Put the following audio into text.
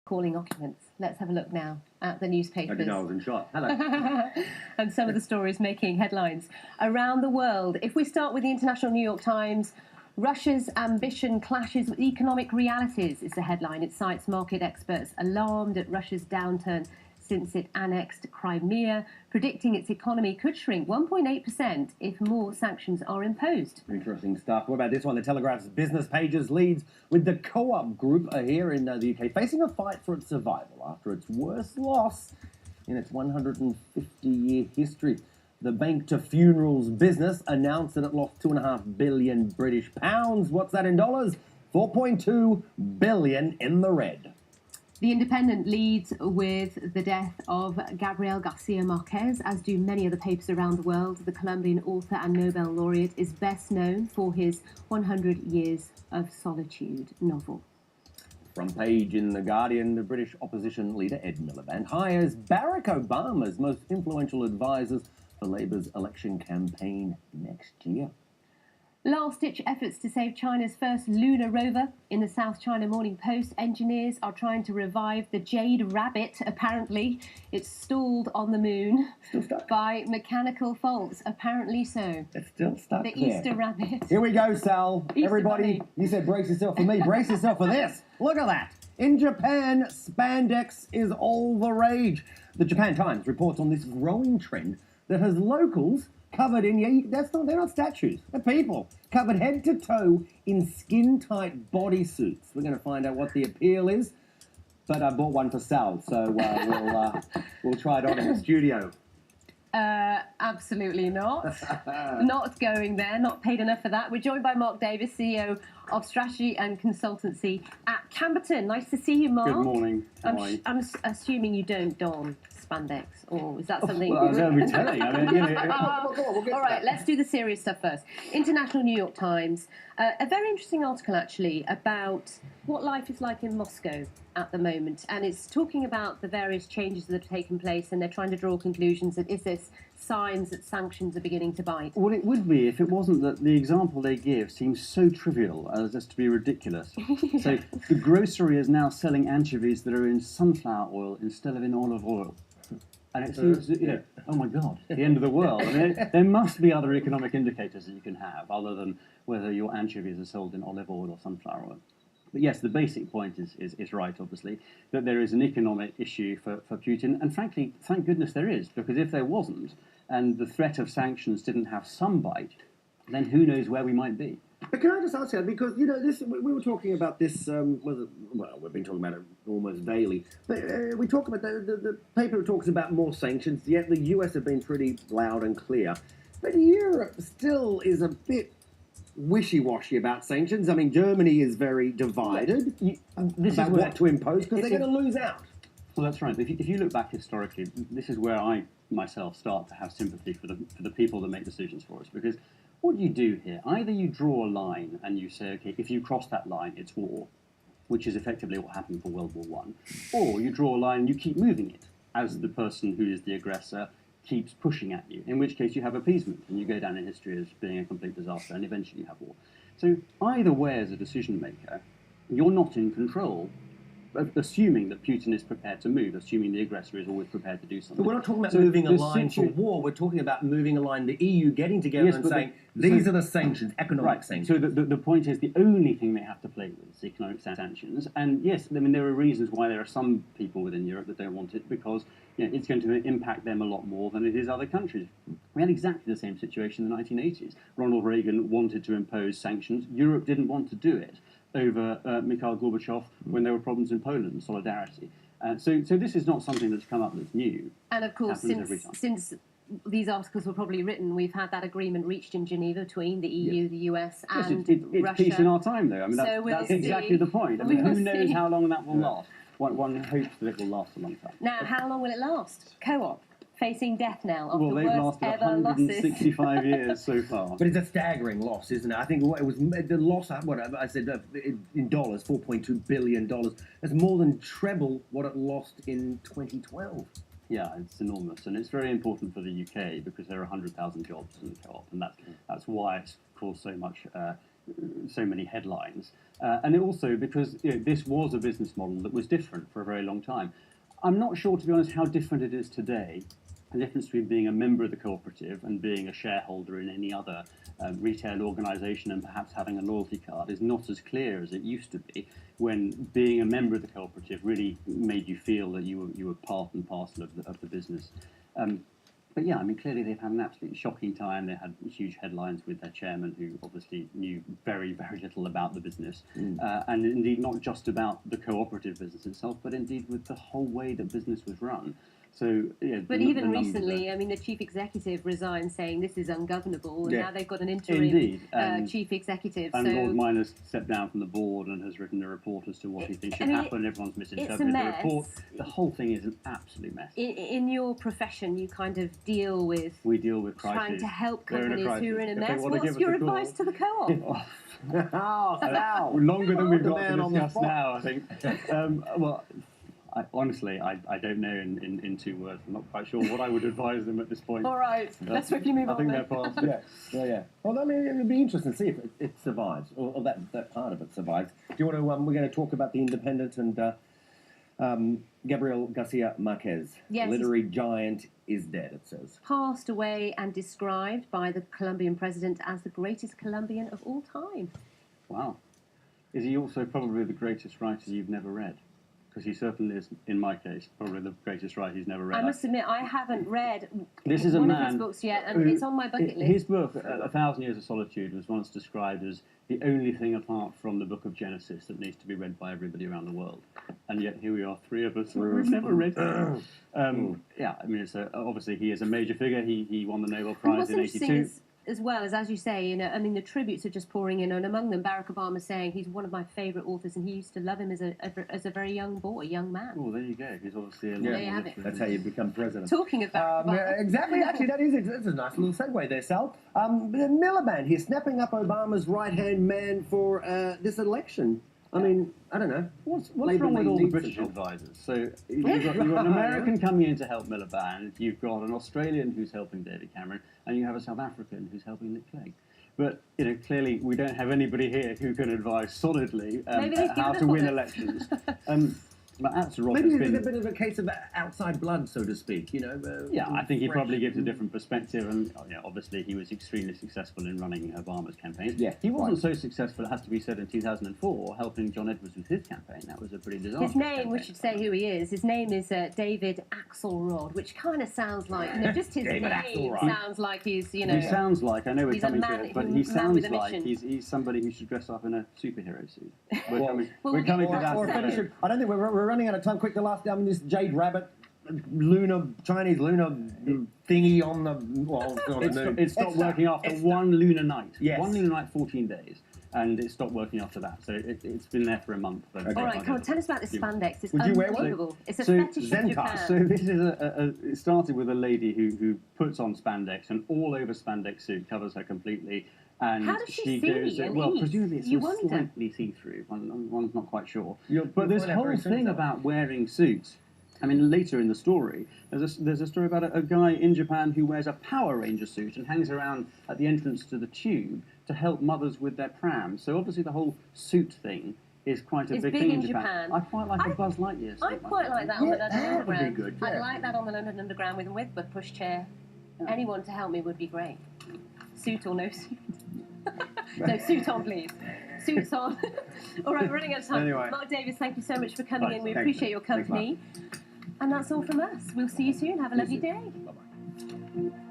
calling occupants. Let's have a look now at the newspapers. I didn't know I was in shot. Hello. And some of the stories making headlines around the world. If we start with the International New York Times, Russia's ambition clashes with economic realities is the headline. It cites market experts alarmed at Russia's downturn since it annexed Crimea, predicting its economy could shrink 1.8% if more sanctions are imposed. Interesting stuff. What about this one? The Telegraph's business pages leads with the Co-op Group here in the UK facing a fight for its survival after its worst loss in its 150-year history. The bank to funerals business announced that it lost £2.5 billion British pounds. What's that in dollars? 4.2 billion in the red. The Independent leads with the death of Gabriel Garcia Marquez, as do many other papers around the world. The Colombian author and Nobel laureate is best known for his 100 Years of Solitude novel. Front page in The Guardian, the British opposition leader Ed Miliband hires Barack Obama's most influential advisors for Labour's election campaign next year. Last-ditch efforts to save China's first lunar rover. In the South China Morning Post, engineers are trying to revive the Jade Rabbit, apparently. It's stalled on the moon by mechanical faults, apparently so. It's still stuck The there. Easter Rabbit. Here we go, Sal. Easter Everybody, bunny. you said brace yourself for me. Brace yourself for this. Look at that. In Japan, spandex is all the rage. The Japan Times reports on this growing trend that has locals covered in, they're not statues, they're people, covered head to toe in skin-tight bodysuits. We're going to find out what the appeal is, but I bought one for Sal, so we'll try it on in the studio. Absolutely not. Not going there, not paid enough for that. We're joined by Mark Davies, CEO of Strategy and Consultancy at Camberton. Nice to see you, Mark. Good morning. I'm assuming you don't don spandex, or is that something... Well, I was going to be telling. I mean, All right, let's do the serious stuff first. International New York Times, a very interesting article, actually, about what life is like in Moscow at the moment. And it's talking about the various changes that have taken place, and they're trying to draw conclusions. And is this signs that sanctions are beginning to bite? well, it would be if it wasn't that the example they give seems so trivial as to be ridiculous. So the grocery is now selling anchovies that are in sunflower oil instead of in olive oil. And it seems, oh my God, the end of the world. I mean, there must be other economic indicators that you can have other than whether your anchovies are sold in olive oil or sunflower oil. But yes, the basic point is right, obviously, that there is an economic issue for Putin. And frankly, thank goodness there is, because if there wasn't, and the threat of sanctions didn't have some bite, then who knows where we might be. But can I just ask you, because, this we were talking about this, we've been talking about it almost daily, but we talk about, the paper talks about more sanctions, yet the US have been pretty loud and clear. But Europe still is a bit wishy-washy about sanctions. I mean, Germany is very divided about what to impose, because they're going to lose out. Well, that's right. If you look back historically, this is where I myself start to have sympathy for the people that make decisions for us, because what do you do here? Either you draw a line and you say, okay, if you cross that line, it's war, which is effectively what happened for World War I, or you draw a line and you keep moving it as the person who is the aggressor keeps pushing at you, in which case you have appeasement and you go down in history as being a complete disaster, and eventually you have war. So either way, as a decision maker, you're not in control, assuming that Putin is prepared to move, assuming the aggressor is always prepared to do something. But we're not talking about moving a line for war, we're talking about moving a line, the EU getting together and saying, these are the sanctions, economic sanctions. So the point is, the only thing they have to play with is economic sanctions. And yes, I mean, there are reasons why there are some people within Europe that don't want it, because it's going to impact them a lot more than it is other countries. We had exactly the same situation in the 1980s. Ronald Reagan wanted to impose sanctions. Europe didn't want to do it over Mikhail Gorbachev when there were problems in Poland and solidarity. So this is not something that's come up that's new. And of course, since these articles were probably written, we've had that agreement reached in Geneva between the EU, the US, and it's Russia. Peace in our time, though. I mean, that's exactly the point. I mean, who knows how long that will last? One hopes that it will last a long time. Now, how long will it last? Co-op, facing death knell of well, the they've worst lasted ever 165 years so far. But it's a staggering loss, isn't it? I think it was the loss, what I said in dollars, $4.2 billion. That's more than treble what it lost in 2012. Yeah, it's enormous, and it's very important for the UK because there are 100,000 jobs in the co-op, and that's why it's caused so much so many headlines, and it also because this was a business model that was different for a very long time. I'm not sure, to be honest, how different it is today. The difference between being a member of the cooperative and being a shareholder in any other retail organisation and perhaps having a loyalty card is not as clear as it used to be, when being a member of the cooperative really made you feel that you were part and parcel of the business. But yeah, I mean, clearly they've had an absolutely shocking time. They had huge headlines with their chairman, who obviously knew very, very little about the business. And indeed, not just about the cooperative business itself, but indeed with the whole way that business was run. So, yeah, but even recently, I mean, the chief executive resigned saying this is ungovernable, and now they've got an interim chief executive. And Lord Minor's stepped down from the board and has written a report as to what he thinks should happen. Everyone's misinterpreted the report. The whole thing is an absolute mess. In your profession, you kind of deal with... We deal with crises. Trying to help companies who are in a mess. What's your advice to the co-op? Longer than we've got to discuss now, I think. Well... honestly, I don't know in 2 words. I'm not quite sure what I would advise them at this point. All right, let's quickly move on. I think they're past. Yeah. Well, I mean, it would be interesting to see if it survives, or that part of it survives. Do you want to? We're going to talk about the Independent and Gabriel Garcia Marquez, literary giant, is dead. It says passed away and described by the Colombian president as the greatest Colombian of all time. Wow, is he also probably the greatest writer you've never read? Because he certainly is, in my case, probably the greatest writer he's never read. I must admit, I haven't read one of his books yet, and it's on my bucket list. His book, 1,000 Years of Solitude, was once described as the only thing apart from the book of Genesis that needs to be read by everybody around the world. And yet here we are, 3 of us who've never read it. Yeah, I mean, obviously he is a major figure. He won the Nobel Prize in '82. As well as you say, I mean, the tributes are just pouring in, and among them, Barack Obama saying he's one of my favourite authors, and he used to love him as a very young man. Oh, there you go. He's obviously there you have it. That's how you become president. Talking about exactly. Actually, that's a nice little segue there, Sal. Miliband here, snapping up Obama's right-hand man for this election. I mean, I don't know. What's wrong with all the British advisors? So you've got an American coming in to help Miliband, you've got an Australian who's helping David Cameron, and you have a South African who's helping Nick Clegg. But clearly we don't have anybody here who can advise solidly how to win elections. But that's maybe it's a bit of a case of outside blood, so to speak. Yeah, I think he probably gives a different perspective, and obviously he was extremely successful in running Obama's campaign. Yeah, he wasn't so successful, it has to be said, in 2004, helping John Edwards with his campaign. That was a pretty disastrous His name, campaign. we should say who he is. His name is David Axelrod, which kind of sounds like just his name sounds like he's He sounds like, I know we're coming to it, but he sounds like he's somebody who should dress up in a superhero suit. We're coming to that. I don't think we're running out of time. Quick, the last this Jade Rabbit Chinese lunar thingy on the it stopped working after one lunar night. Yes. 1 lunar night, 14 days. And it stopped working after that. So it's been there for a month. All right, come on, tell us about this spandex. It's Would you wear unbelievable. one? It's a fetish in Japan. So this is it started with a lady who puts on spandex, and all over spandex suit covers her completely. And how does she goes, see? Presumably it's slightly see-through. One's not quite sure. But this whole thing about wearing suits. I mean, later in the story, there's a story about a guy in Japan who wears a Power Ranger suit and hangs around at the entrance to the tube to help mothers with their prams. So obviously the whole suit thing is quite a big thing in Japan. I quite like a Buzz Lightyear suit. I quite like that on the London Underground. Would be good, yeah. I'd like that on the London Underground with the pushchair. Anyone to help me would be great. Suit or no suit. No, suit on, please. Suits on. All right, we're running out of time. Anyway. Mark Davies, thank you so much for coming in. We appreciate your company. And that's all from us. We'll see you soon. Have a lovely day. Bye-bye.